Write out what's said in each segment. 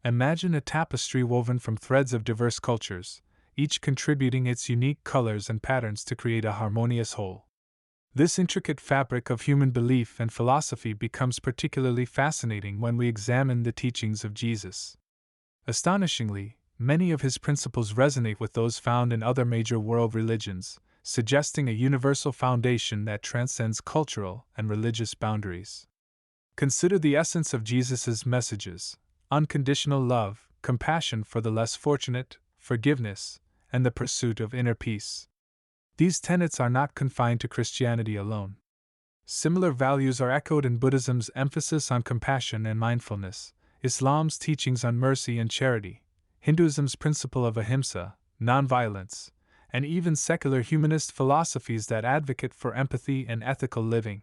Imagine a tapestry woven from threads of diverse cultures, each contributing its unique colors and patterns to create a harmonious whole. This intricate fabric of human belief and philosophy becomes particularly fascinating when we examine the teachings of Jesus. Astonishingly, many of his principles resonate with those found in other major world religions, suggesting a universal foundation that transcends cultural and religious boundaries. Consider the essence of Jesus' messages: unconditional love, compassion for the less fortunate, forgiveness, and the pursuit of inner peace. These tenets are not confined to Christianity alone. Similar values are echoed in Buddhism's emphasis on compassion and mindfulness, Islam's teachings on mercy and charity, Hinduism's principle of ahimsa, nonviolence, and even secular humanist philosophies that advocate for empathy and ethical living.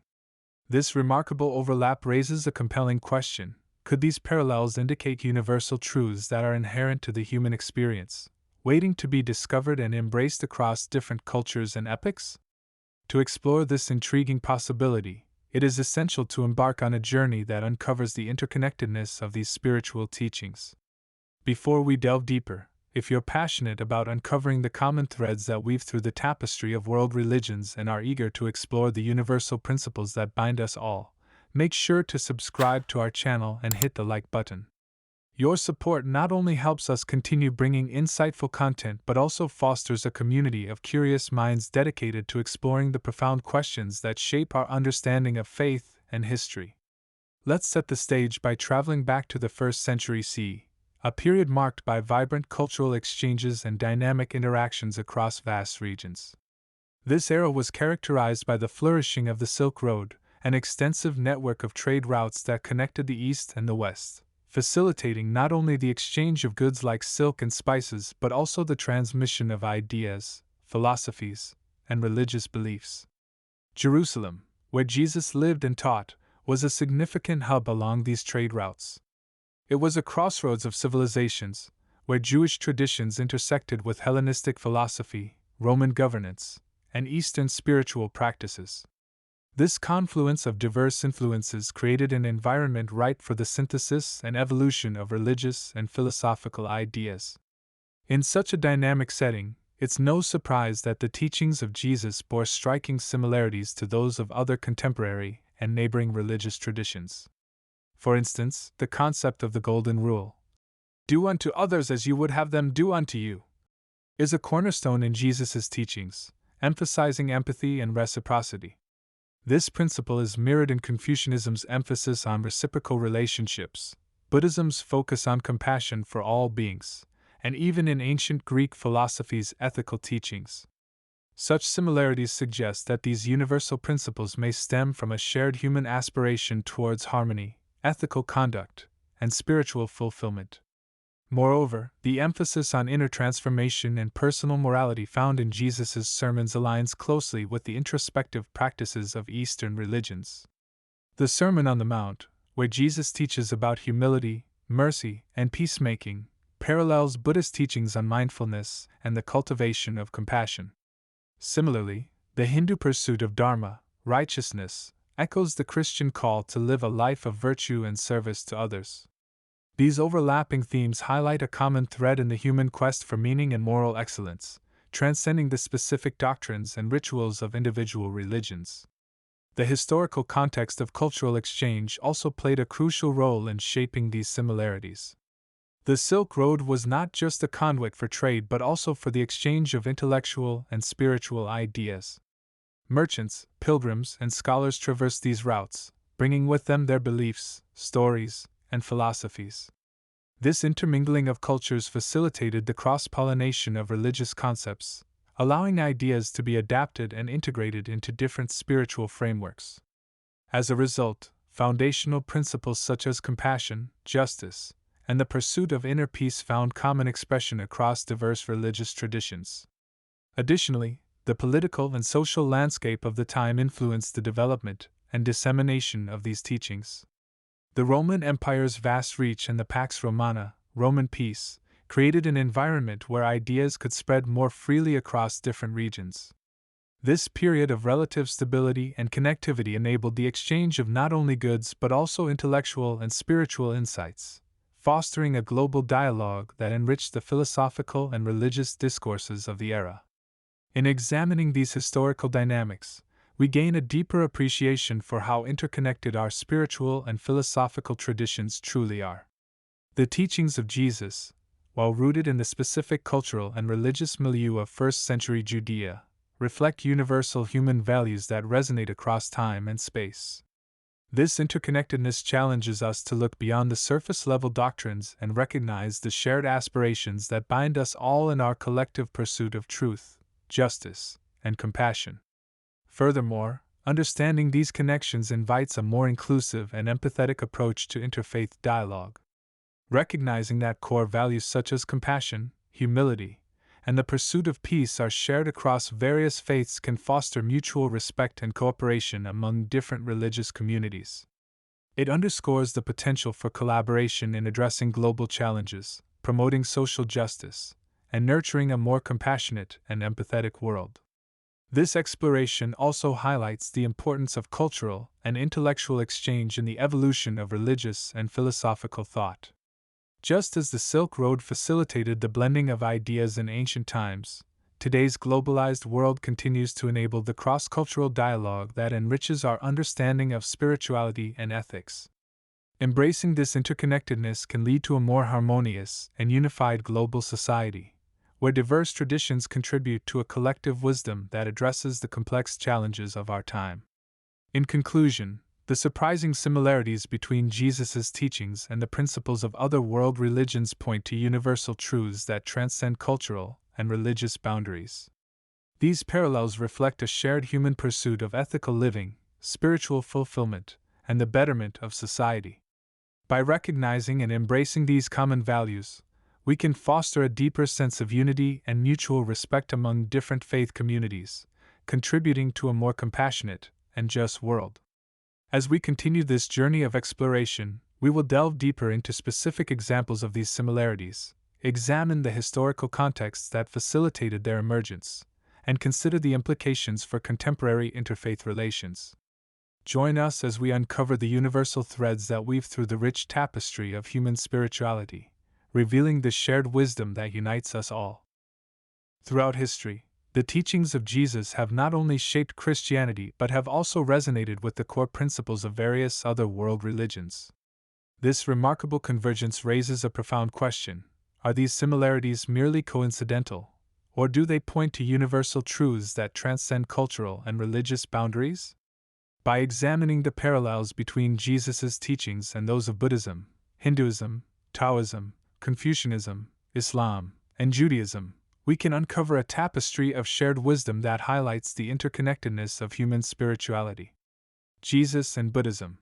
This remarkable overlap raises a compelling question: could these parallels indicate universal truths that are inherent to the human experience, waiting to be discovered and embraced across different cultures and epochs? To explore this intriguing possibility, it is essential to embark on a journey that uncovers the interconnectedness of these spiritual teachings. Before we delve deeper, if you're passionate about uncovering the common threads that weave through the tapestry of world religions and are eager to explore the universal principles that bind us all, make sure to subscribe to our channel and hit the like button. Your support not only helps us continue bringing insightful content but also fosters a community of curious minds dedicated to exploring the profound questions that shape our understanding of faith and history. Let's set the stage by traveling back to the 1st century CE, a period marked by vibrant cultural exchanges and dynamic interactions across vast regions. This era was characterized by the flourishing of the Silk Road, an extensive network of trade routes that connected the East and the West, facilitating not only the exchange of goods like silk and spices but also the transmission of ideas, philosophies, and religious beliefs. Jerusalem, where Jesus lived and taught, was a significant hub along these trade routes. It was a crossroads of civilizations, where Jewish traditions intersected with Hellenistic philosophy, Roman governance, and Eastern spiritual practices. This confluence of diverse influences created an environment ripe for the synthesis and evolution of religious and philosophical ideas. In such a dynamic setting, it's no surprise that the teachings of Jesus bore striking similarities to those of other contemporary and neighboring religious traditions. For instance, the concept of the Golden Rule, "Do unto others as you would have them do unto you," is a cornerstone in Jesus' teachings, emphasizing empathy and reciprocity. This principle is mirrored in Confucianism's emphasis on reciprocal relationships, Buddhism's focus on compassion for all beings, and even in ancient Greek philosophy's ethical teachings. Such similarities suggest that these universal principles may stem from a shared human aspiration towards harmony, ethical conduct, and spiritual fulfillment. Moreover, the emphasis on inner transformation and personal morality found in Jesus' sermons aligns closely with the introspective practices of Eastern religions. The Sermon on the Mount, where Jesus teaches about humility, mercy, and peacemaking, parallels Buddhist teachings on mindfulness and the cultivation of compassion. Similarly, the Hindu pursuit of dharma, righteousness, echoes the Christian call to live a life of virtue and service to others. These overlapping themes highlight a common thread in the human quest for meaning and moral excellence, transcending the specific doctrines and rituals of individual religions. The historical context of cultural exchange also played a crucial role in shaping these similarities. The Silk Road was not just a conduit for trade but also for the exchange of intellectual and spiritual ideas. Merchants, pilgrims, and scholars traversed these routes, bringing with them their beliefs, stories, and philosophies. This intermingling of cultures facilitated the cross-pollination of religious concepts, allowing ideas to be adapted and integrated into different spiritual frameworks. As a result, foundational principles such as compassion, justice, and the pursuit of inner peace found common expression across diverse religious traditions. Additionally, the political and social landscape of the time influenced the development and dissemination of these teachings. The Roman Empire's vast reach and the Pax Romana, Roman peace, created an environment where ideas could spread more freely across different regions. This period of relative stability and connectivity enabled the exchange of not only goods but also intellectual and spiritual insights, fostering a global dialogue that enriched the philosophical and religious discourses of the era. In examining these historical dynamics, we gain a deeper appreciation for how interconnected our spiritual and philosophical traditions truly are. The teachings of Jesus, while rooted in the specific cultural and religious milieu of first-century Judea, reflect universal human values that resonate across time and space. This interconnectedness challenges us to look beyond the surface-level doctrines and recognize the shared aspirations that bind us all in our collective pursuit of truth, justice, and compassion. Furthermore, understanding these connections invites a more inclusive and empathetic approach to interfaith dialogue. Recognizing that core values such as compassion, humility, and the pursuit of peace are shared across various faiths can foster mutual respect and cooperation among different religious communities. It underscores the potential for collaboration in addressing global challenges, promoting social justice, and nurturing a more compassionate and empathetic world. This exploration also highlights the importance of cultural and intellectual exchange in the evolution of religious and philosophical thought. Just as the Silk Road facilitated the blending of ideas in ancient times, today's globalized world continues to enable the cross-cultural dialogue that enriches our understanding of spirituality and ethics. Embracing this interconnectedness can lead to a more harmonious and unified global society, where diverse traditions contribute to a collective wisdom that addresses the complex challenges of our time. In conclusion, the surprising similarities between Jesus' teachings and the principles of other world religions point to universal truths that transcend cultural and religious boundaries. These parallels reflect a shared human pursuit of ethical living, spiritual fulfillment, and the betterment of society. By recognizing and embracing these common values, we can foster a deeper sense of unity and mutual respect among different faith communities, contributing to a more compassionate and just world. As we continue this journey of exploration, we will delve deeper into specific examples of these similarities, examine the historical contexts that facilitated their emergence, and consider the implications for contemporary interfaith relations. Join us as we uncover the universal threads that weave through the rich tapestry of human spirituality, revealing the shared wisdom that unites us all. Throughout history, the teachings of Jesus have not only shaped Christianity but have also resonated with the core principles of various other world religions. This remarkable convergence raises a profound question: are these similarities merely coincidental, or do they point to universal truths that transcend cultural and religious boundaries? By examining the parallels between Jesus' teachings and those of Buddhism, Hinduism, Taoism, Confucianism, Islam, and Judaism, we can uncover a tapestry of shared wisdom that highlights the interconnectedness of human spirituality. Jesus and Buddhism.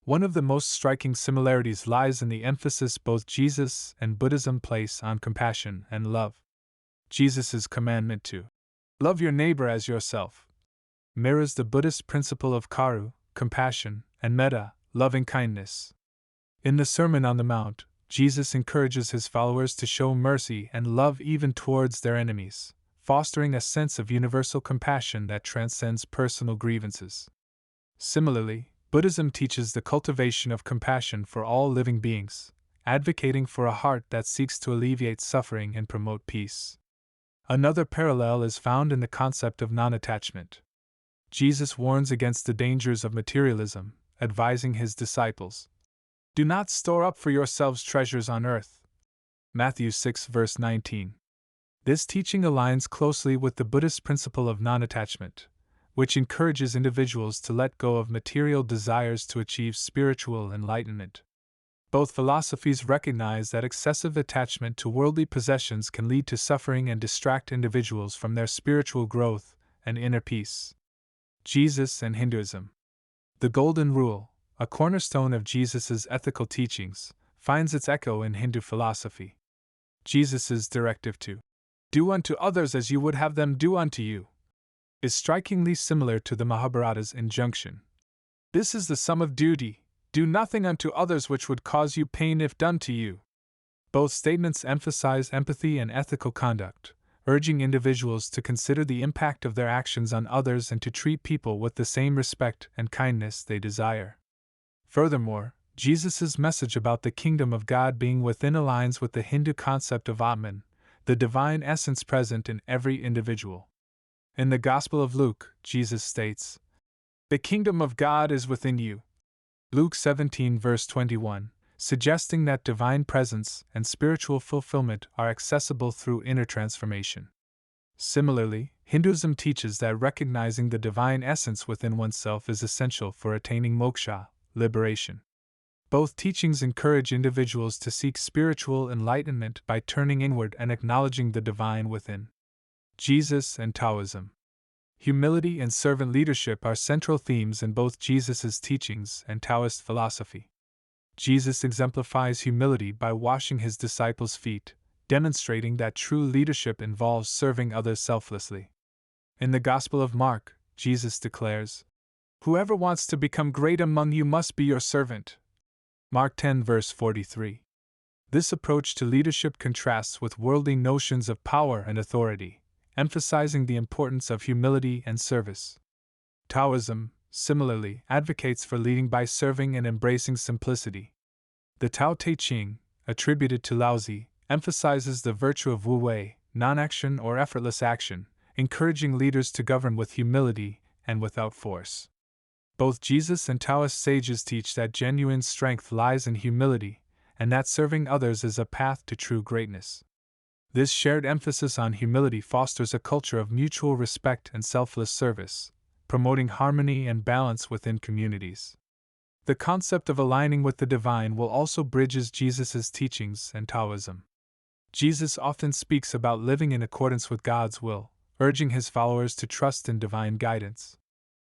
One of the most striking similarities lies in the emphasis both Jesus and Buddhism place on compassion and love. Jesus' commandment to love your neighbor as yourself mirrors the Buddhist principle of karu, compassion, and metta, loving kindness. In the Sermon on the Mount, Jesus encourages his followers to show mercy and love even towards their enemies, fostering a sense of universal compassion that transcends personal grievances. Similarly, Buddhism teaches the cultivation of compassion for all living beings, advocating for a heart that seeks to alleviate suffering and promote peace. Another parallel is found in the concept of non-attachment. Jesus warns against the dangers of materialism, advising his disciples, "Do not store up for yourselves treasures on earth." Matthew 6 verse 19. This teaching aligns closely with the Buddhist principle of non-attachment, which encourages individuals to let go of material desires to achieve spiritual enlightenment. Both philosophies recognize that excessive attachment to worldly possessions can lead to suffering and distract individuals from their spiritual growth and inner peace. Jesus and Hinduism. The Golden Rule, a cornerstone of Jesus' ethical teachings, finds its echo in Hindu philosophy. Jesus' directive to do unto others as you would have them do unto you is strikingly similar to the Mahabharata's injunction. This is the sum of duty: do nothing unto others which would cause you pain if done to you. Both statements emphasize empathy and ethical conduct, urging individuals to consider the impact of their actions on others and to treat people with the same respect and kindness they desire. Furthermore, Jesus' message about the kingdom of God being within aligns with the Hindu concept of Atman, the divine essence present in every individual. In the Gospel of Luke, Jesus states, "The kingdom of God is within you." Luke 17 verse 21, suggesting that divine presence and spiritual fulfillment are accessible through inner transformation. Similarly, Hinduism teaches that recognizing the divine essence within oneself is essential for attaining moksha, liberation. Both teachings encourage individuals to seek spiritual enlightenment by turning inward and acknowledging the divine within. Jesus and Taoism. Humility and servant leadership are central themes in both Jesus' teachings and Taoist philosophy. Jesus exemplifies humility by washing his disciples' feet, demonstrating that true leadership involves serving others selflessly. In the Gospel of Mark, Jesus declares, "Whoever wants to become great among you must be your servant." Mark 10 verse 43. This approach to leadership contrasts with worldly notions of power and authority, emphasizing the importance of humility and service. Taoism, similarly, advocates for leading by serving and embracing simplicity. The Tao Te Ching, attributed to Laozi, emphasizes the virtue of wu wei, non-action or effortless action, encouraging leaders to govern with humility and without force. Both Jesus and Taoist sages teach that genuine strength lies in humility, and that serving others is a path to true greatness. This shared emphasis on humility fosters a culture of mutual respect and selfless service, promoting harmony and balance within communities. The concept of aligning with the divine will also bridges Jesus' teachings and Taoism. Jesus often speaks about living in accordance with God's will, urging his followers to trust in divine guidance.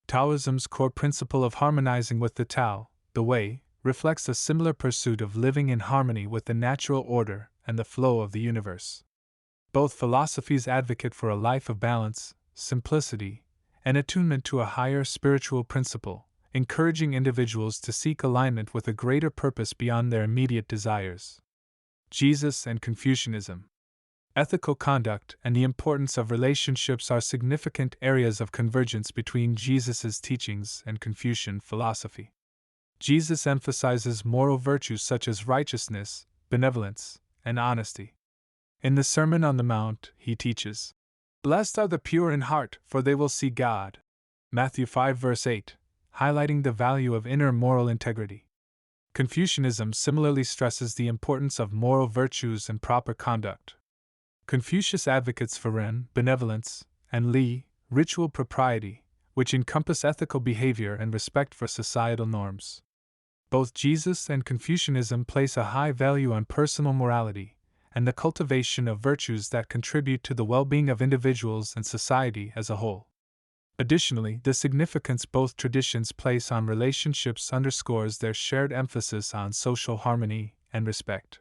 Taoism's core principle of harmonizing with the Tao, the Way, reflects a similar pursuit of living in harmony with the natural order and the flow of the universe. Both philosophies advocate for a life of balance, simplicity, and attunement to a higher spiritual principle, encouraging individuals to seek alignment with a greater purpose beyond their immediate desires. Jesus and Confucianism. Ethical conduct and the importance of relationships are significant areas of convergence between Jesus' teachings and Confucian philosophy. Jesus emphasizes moral virtues such as righteousness, benevolence, and honesty. In the Sermon on the Mount, he teaches, "Blessed are the pure in heart, for they will see God." Matthew 5 verse 8, highlighting the value of inner moral integrity. Confucianism similarly stresses the importance of moral virtues and proper conduct. Confucius advocates for Ren, benevolence, and Li, ritual propriety, which encompass ethical behavior and respect for societal norms. Both Jesus and Confucianism place a high value on personal morality and the cultivation of virtues that contribute to the well-being of individuals and society as a whole. Additionally, the significance both traditions place on relationships underscores their shared emphasis on social harmony and respect.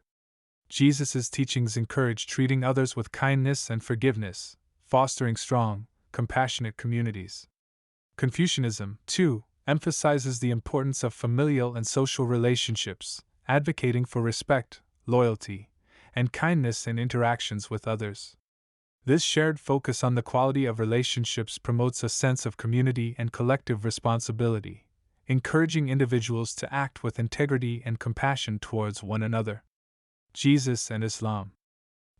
Jesus' teachings encourage treating others with kindness and forgiveness, fostering strong, compassionate communities. Confucianism, too, emphasizes the importance of familial and social relationships, advocating for respect, loyalty, and kindness in interactions with others. This shared focus on the quality of relationships promotes a sense of community and collective responsibility, encouraging individuals to act with integrity and compassion towards one another. Jesus and Islam.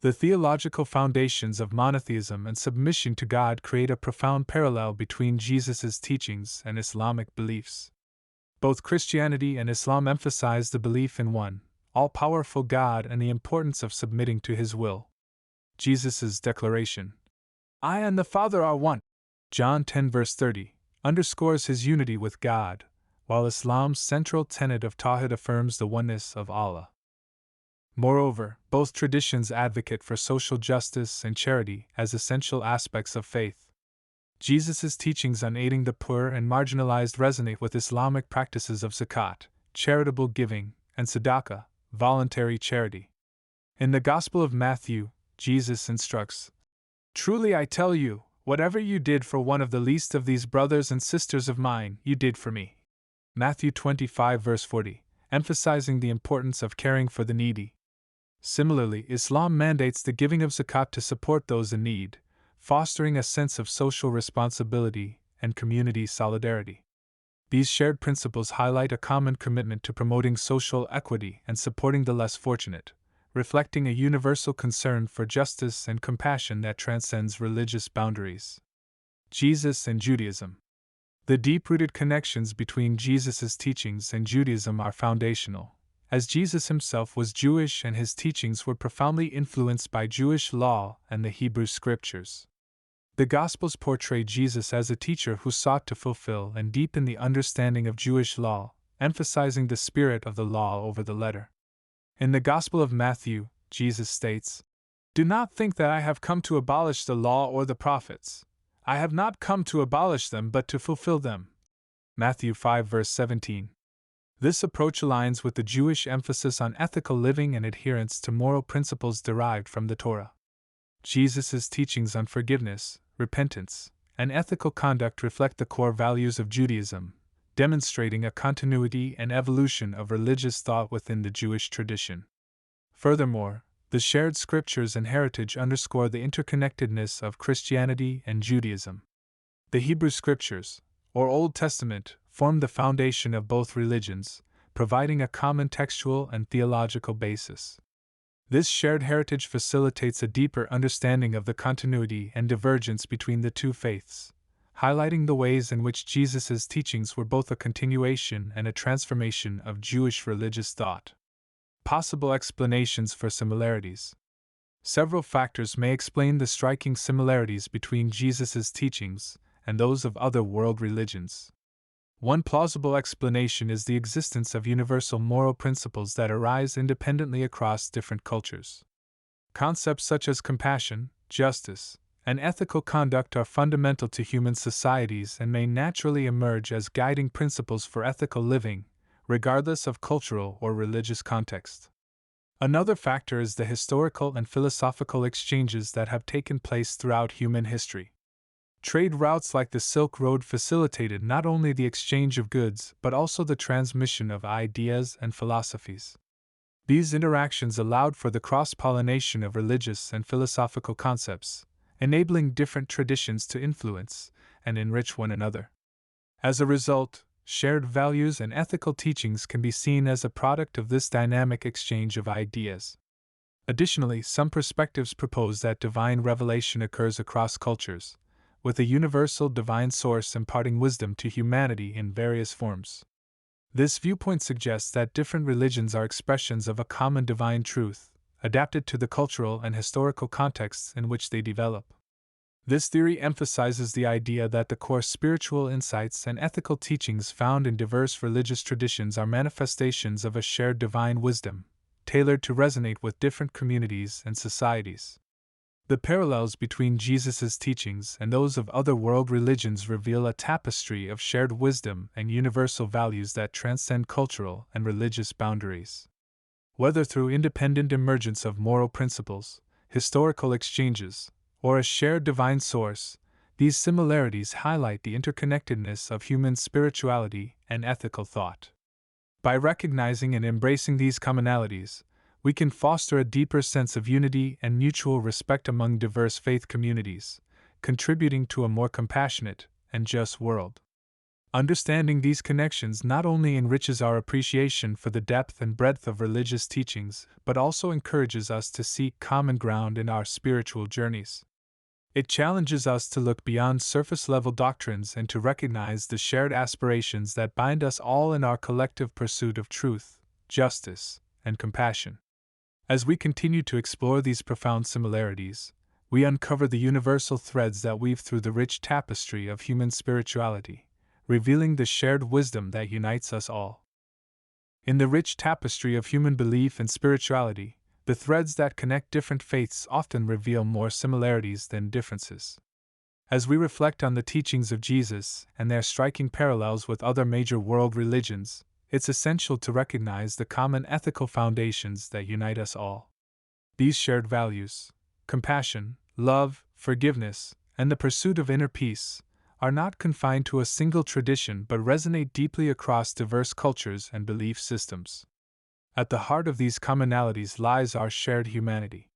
The theological foundations of monotheism and submission to God create a profound parallel between Jesus' teachings and Islamic beliefs. Both Christianity and Islam emphasize the belief in one, all-powerful God and the importance of submitting to His will. Jesus' declaration, "I and the Father are one," John 10 verse 30, underscores His unity with God, while Islam's central tenet of Tawhid affirms the oneness of Allah. Moreover, both traditions advocate for social justice and charity as essential aspects of faith. Jesus' teachings on aiding the poor and marginalized resonate with Islamic practices of zakat, charitable giving, and sadaqah, voluntary charity. In the Gospel of Matthew, Jesus instructs, "Truly I tell you, whatever you did for one of the least of these brothers and sisters of mine, you did for me." Matthew 25 verse 40, emphasizing the importance of caring for the needy. Similarly, Islam mandates the giving of zakat to support those in need, fostering a sense of social responsibility and community solidarity. These shared principles highlight a common commitment to promoting social equity and supporting the less fortunate, reflecting a universal concern for justice and compassion that transcends religious boundaries. Jesus and Judaism. The deep-rooted connections between Jesus' teachings and Judaism are foundational, as Jesus himself was Jewish and his teachings were profoundly influenced by Jewish law and the Hebrew Scriptures. The Gospels portray Jesus as a teacher who sought to fulfill and deepen the understanding of Jewish law, emphasizing the spirit of the law over the letter. In the Gospel of Matthew, Jesus states, "Do not think that I have come to abolish the law or the prophets. I have not come to abolish them but to fulfill them." Matthew 5 verse 17. This approach aligns with the Jewish emphasis on ethical living and adherence to moral principles derived from the Torah. Jesus' teachings on forgiveness, repentance, and ethical conduct reflect the core values of Judaism, demonstrating a continuity and evolution of religious thought within the Jewish tradition. Furthermore, the shared scriptures and heritage underscore the interconnectedness of Christianity and Judaism. The Hebrew Scriptures, or Old Testament, form the foundation of both religions, providing a common textual and theological basis. This shared heritage facilitates a deeper understanding of the continuity and divergence between the two faiths, highlighting the ways in which Jesus' teachings were both a continuation and a transformation of Jewish religious thought. Possible explanations for similarities. Several factors may explain the striking similarities between Jesus' teachings and those of other world religions. One plausible explanation is the existence of universal moral principles that arise independently across different cultures. Concepts such as compassion, justice, and ethical conduct are fundamental to human societies and may naturally emerge as guiding principles for ethical living, regardless of cultural or religious context. Another factor is the historical and philosophical exchanges that have taken place throughout human history. Trade routes like the Silk Road facilitated not only the exchange of goods but also the transmission of ideas and philosophies. These interactions allowed for the cross-pollination of religious and philosophical concepts, enabling different traditions to influence and enrich one another. As a result, shared values and ethical teachings can be seen as a product of this dynamic exchange of ideas. Additionally, some perspectives propose that divine revelation occurs across cultures, with a universal divine source imparting wisdom to humanity in various forms. This viewpoint suggests that different religions are expressions of a common divine truth, adapted to the cultural and historical contexts in which they develop. This theory emphasizes the idea that the core spiritual insights and ethical teachings found in diverse religious traditions are manifestations of a shared divine wisdom, tailored to resonate with different communities and societies. The parallels between Jesus' teachings and those of other world religions reveal a tapestry of shared wisdom and universal values that transcend cultural and religious boundaries. Whether through independent emergence of moral principles, historical exchanges, or a shared divine source, these similarities highlight the interconnectedness of human spirituality and ethical thought. By recognizing and embracing these commonalities, we can foster a deeper sense of unity and mutual respect among diverse faith communities, contributing to a more compassionate and just world. Understanding these connections not only enriches our appreciation for the depth and breadth of religious teachings, but also encourages us to seek common ground in our spiritual journeys. It challenges us to look beyond surface-level doctrines and to recognize the shared aspirations that bind us all in our collective pursuit of truth, justice, and compassion. As we continue to explore these profound similarities, we uncover the universal threads that weave through the rich tapestry of human spirituality, revealing the shared wisdom that unites us all. In the rich tapestry of human belief and spirituality, the threads that connect different faiths often reveal more similarities than differences. As we reflect on the teachings of Jesus and their striking parallels with other major world religions, it's essential to recognize the common ethical foundations that unite us all. These shared values, compassion, love, forgiveness, and the pursuit of inner peace, are not confined to a single tradition but resonate deeply across diverse cultures and belief systems. At the heart of these commonalities lies our shared humanity.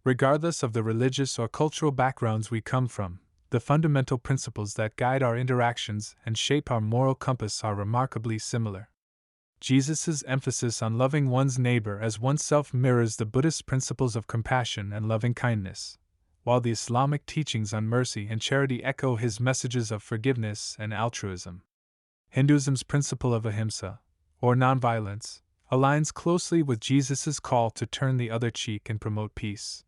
Regardless of the religious or cultural backgrounds we come from, the fundamental principles that guide our interactions and shape our moral compass are remarkably similar. Jesus' emphasis on loving one's neighbor as oneself mirrors the Buddhist principles of compassion and loving-kindness, while the Islamic teachings on mercy and charity echo his messages of forgiveness and altruism. Hinduism's principle of ahimsa, or nonviolence, aligns closely with Jesus' call to turn the other cheek and promote peace.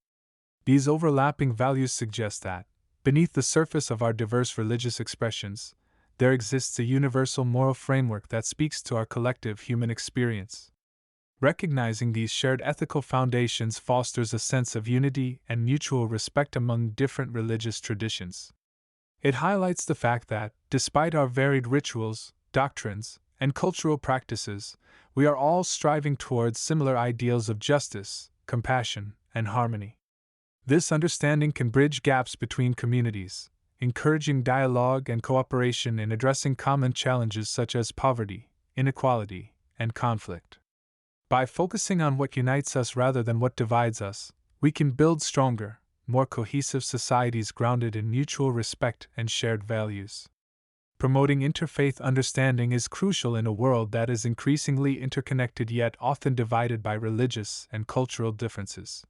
These overlapping values suggest that, beneath the surface of our diverse religious expressions, there exists a universal moral framework that speaks to our collective human experience. Recognizing these shared ethical foundations fosters a sense of unity and mutual respect among different religious traditions. It highlights the fact that, despite our varied rituals, doctrines, and cultural practices, we are all striving towards similar ideals of justice, compassion, and harmony. This understanding can bridge gaps between communities, encouraging dialogue and cooperation in addressing common challenges such as poverty, inequality, and conflict. By focusing on what unites us rather than what divides us, we can build stronger, more cohesive societies grounded in mutual respect and shared values. Promoting interfaith understanding is crucial in a world that is increasingly interconnected yet often divided by religious and cultural differences.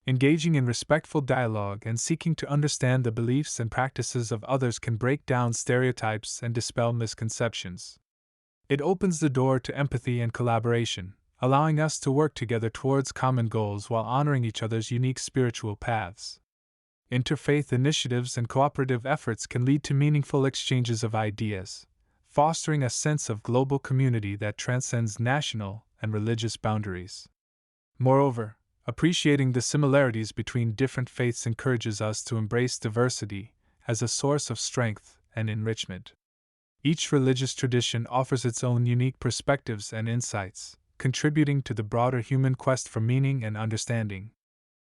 Engaging in respectful dialogue and seeking to understand the beliefs and practices of others can break down stereotypes and dispel misconceptions. It opens the door to empathy and collaboration, allowing us to work together towards common goals while honoring each other's unique spiritual paths. Interfaith initiatives and cooperative efforts can lead to meaningful exchanges of ideas, fostering a sense of global community that transcends national and religious boundaries. Moreover, appreciating the similarities between different faiths encourages us to embrace diversity as a source of strength and enrichment. Each religious tradition offers its own unique perspectives and insights, contributing to the broader human quest for meaning and understanding.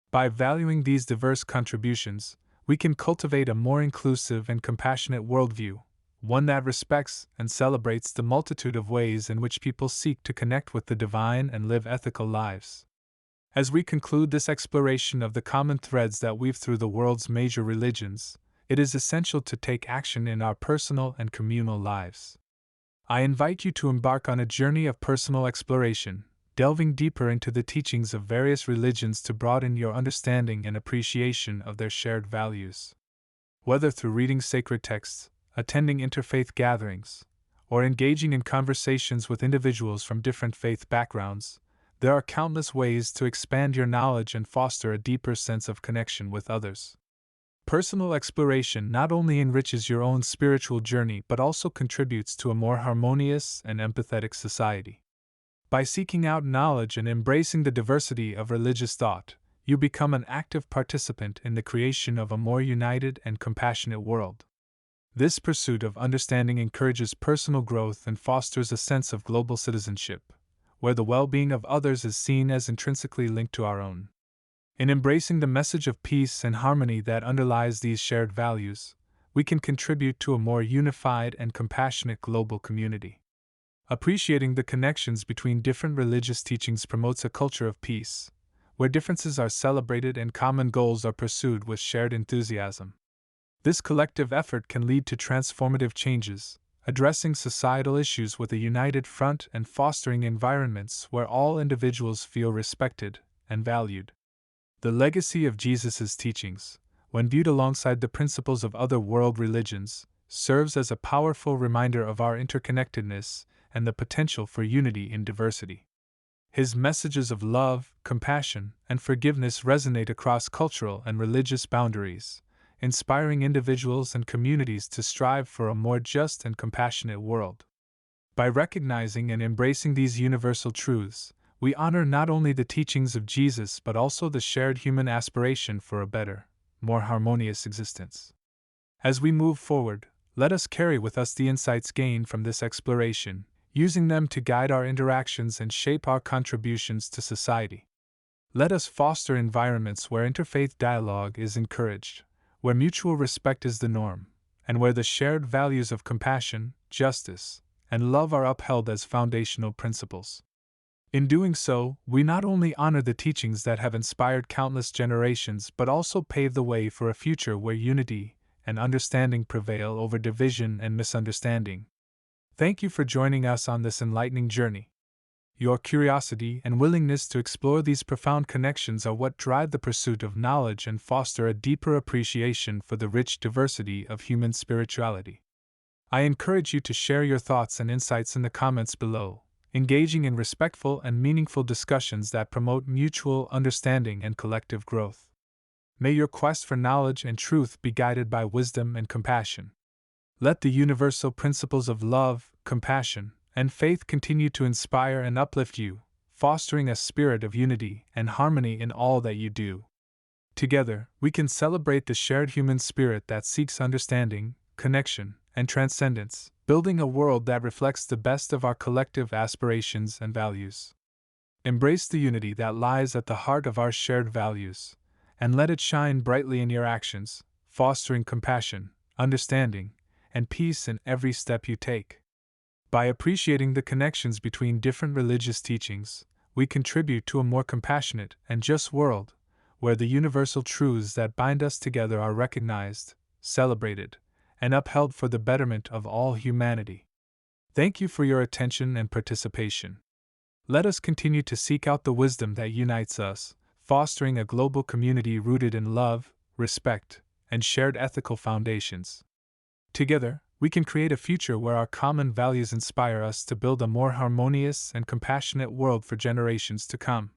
By valuing these diverse contributions, we can cultivate a more inclusive and compassionate worldview, one that respects and celebrates the multitude of ways in which people seek to connect with the divine and live ethical lives. As we conclude this exploration of the common threads that weave through the world's major religions, it is essential to take action in our personal and communal lives. I invite you to embark on a journey of personal exploration, delving deeper into the teachings of various religions to broaden your understanding and appreciation of their shared values. Whether through reading sacred texts, attending interfaith gatherings, or engaging in conversations with individuals from different faith backgrounds, there are countless ways to expand your knowledge and foster a deeper sense of connection with others. Personal exploration not only enriches your own spiritual journey but also contributes to a more harmonious and empathetic society. By seeking out knowledge and embracing the diversity of religious thought, you become an active participant in the creation of a more united and compassionate world. This pursuit of understanding encourages personal growth and fosters a sense of global citizenship, where the well-being of others is seen as intrinsically linked to our own. In embracing the message of peace and harmony that underlies these shared values, we can contribute to a more unified and compassionate global community. Appreciating the connections between different religious teachings promotes a culture of peace, where differences are celebrated and common goals are pursued with shared enthusiasm. This collective effort can lead to transformative changes, addressing societal issues with a united front and fostering environments where all individuals feel respected and valued. The legacy of Jesus' teachings, when viewed alongside the principles of other world religions, serves as a powerful reminder of our interconnectedness and the potential for unity in diversity. His messages of love, compassion, and forgiveness resonate across cultural and religious boundaries, inspiring individuals and communities to strive for a more just and compassionate world. By recognizing and embracing these universal truths, we honor not only the teachings of Jesus but also the shared human aspiration for a better, more harmonious existence. As we move forward, let us carry with us the insights gained from this exploration, using them to guide our interactions and shape our contributions to society. Let us foster environments where interfaith dialogue is encouraged, where mutual respect is the norm, and where the shared values of compassion, justice, and love are upheld as foundational principles. In doing so, we not only honor the teachings that have inspired countless generations but also pave the way for a future where unity, and understanding prevail over division and misunderstanding. Thank you for joining us on this enlightening journey. Your curiosity and willingness to explore these profound connections are what drive the pursuit of knowledge and foster a deeper appreciation for the rich diversity of human spirituality. I encourage you to share your thoughts and insights in the comments below, engaging in respectful and meaningful discussions that promote mutual understanding and collective growth. May your quest for knowledge and truth be guided by wisdom and compassion. Let the universal principles of love, compassion, and faith continue to inspire and uplift you, fostering a spirit of unity and harmony in all that you do. Together, we can celebrate the shared human spirit that seeks understanding, connection, and transcendence, building a world that reflects the best of our collective aspirations and values. Embrace the unity that lies at the heart of our shared values, and let it shine brightly in your actions, fostering compassion, understanding, and peace in every step you take. By appreciating the connections between different religious teachings, we contribute to a more compassionate and just world, where the universal truths that bind us together are recognized, celebrated, and upheld for the betterment of all humanity. Thank you for your attention and participation. Let us continue to seek out the wisdom that unites us, fostering a global community rooted in love, respect, and shared ethical foundations. Together, we can create a future where our common values inspire us to build a more harmonious and compassionate world for generations to come.